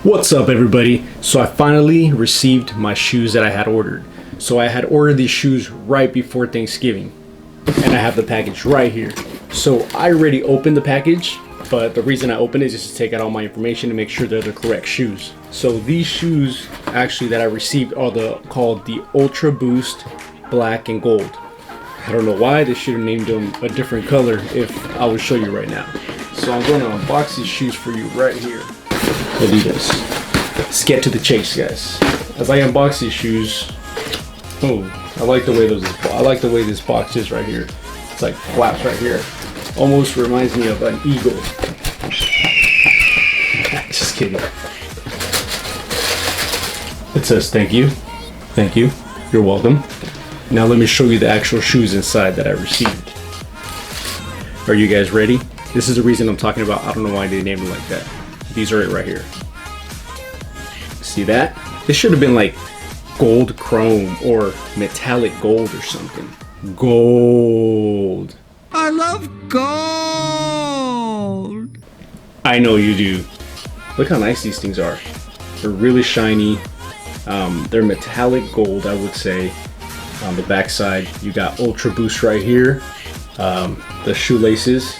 What's up everybody? So I finally received my shoes that I had ordered. So I had ordered these shoes right before Thanksgiving and I have the package right here. So I already opened the package, but the reason I opened it is just to take out all my information to make sure they're the correct shoes. So these shoes actually that I received are called the Ultra Boost Black and Gold. I don't know why, they should have named them a different color if I would show you right now. So I'm going to unbox these shoes for you right here. Adidas. Let's get to the chase, guys. As I unbox these shoes, oh, I like the way this box is right here. It's like flaps right here. Almost reminds me of an eagle. Just kidding. It says thank you, you're welcome. Now let me show you the actual shoes inside that I received. Are you guys ready? This is the reason I'm talking about. I don't know why they named it like that. These are it right here. See that? This should have been like gold chrome or metallic gold or something. Gold. I love gold. I know you do. Look how nice these things are. They're really shiny. They're metallic gold, I would say. On the back side, you got Ultra Boost right here. The shoelaces.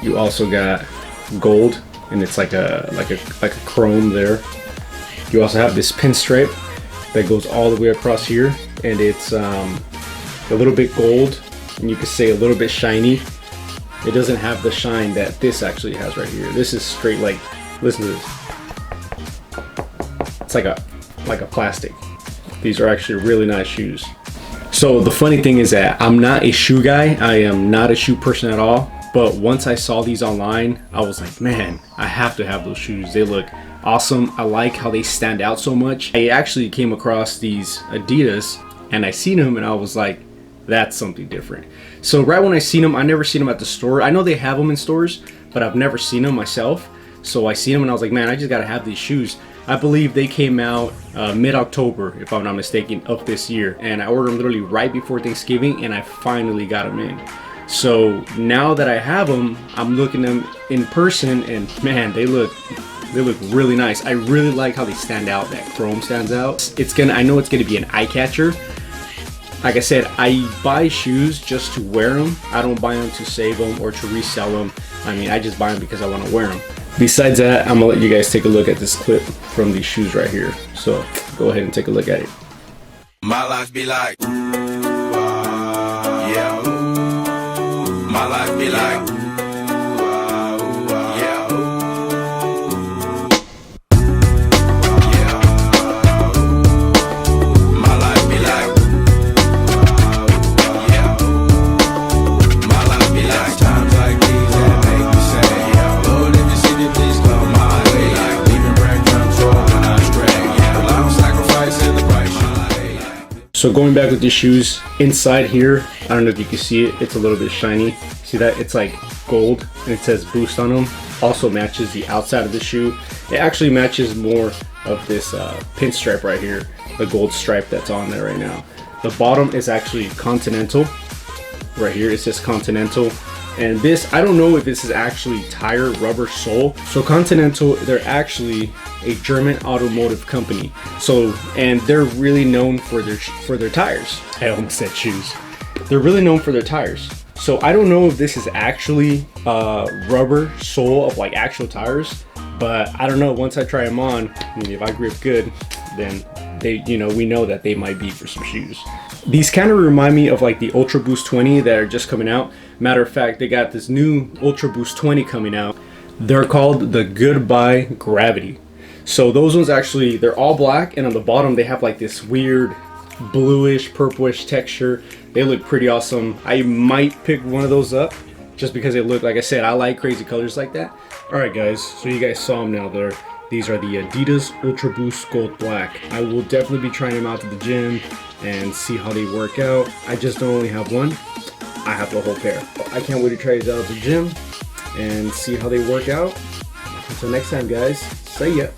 You also got gold. And it's like a chrome there. You also have this pinstripe that goes all the way across here, and it's a little bit gold, and you could say a little bit shiny. It doesn't have the shine that this actually has right here. This is straight, like, listen to this. It's like a plastic. These are actually really nice shoes. So the funny thing is that I'm not a shoe guy. I am not a shoe person at all. But once I saw these online, I was like, man, I have to have those shoes. They look awesome. I like how they stand out so much. I actually came across these Adidas and I seen them and I was like, that's something different. So right when I seen them, I never seen them at the store. I know they have them in stores, but I've never seen them myself. So I seen them and I was like, man, I just gotta have these shoes. I believe they came out mid-October, if I'm not mistaken, of this year. And I ordered them literally right before Thanksgiving and I finally got them in. So now that I have them, I'm looking at them in person and man, they look really nice. I really like how they stand out. That chrome stands out. I know it's gonna be an eye catcher. Like I said, I buy shoes just to wear them. I don't buy them to save them or to resell them. I mean, I just buy them because I want to wear them. Besides that, I'm gonna let you guys take a look at this clip from these shoes right here. So go ahead and take a look at it. My life be like, yeah. My life be like, yeah. Yeah. My life be like, yeah. My life be like times like these that make me say, yeah. Lord, if you see me, please come my way. Like leaving breadcrumbs for when I stray. Yeah, a lot of sacrifice in the price. So going back with these shoes, inside here, I don't know if you can see it, it's a little bit shiny. See that? It's like gold and it says Boost on them. Also matches the outside of the shoe. It actually matches more of this pinstripe right here, the gold stripe that's on there right now. The bottom is actually Continental. Right here it says Continental. And this, I don't know if this is actually tire rubber sole. So Continental, they're actually a German automotive company. So, and they're really known for their tires. I almost said shoes. They're really known for their tires. So I don't know if this is actually rubber sole of like actual tires, but I don't know. Once I try them on, I mean, if I grip good, then we know that they might be for some shoes. These kind of remind me of like the Ultra Boost 20 that are just coming out. Matter of fact, they got this new Ultra Boost 20 coming out. They're called the Goodbye Gravity. So those ones actually, they're all black, and on the bottom they have like this weird bluish, purplish texture. They look pretty awesome. I might pick one of those up just because they look, like I said, I like crazy colors like that. All right, guys, so you guys saw them now there. These are the Adidas Ultra Boost Gold Black. I will definitely be trying them out to the gym and see how they work out. I just don't only have one. I have the whole pair. I can't wait to try these out at the gym and see how they work out. Until next time, guys, see ya.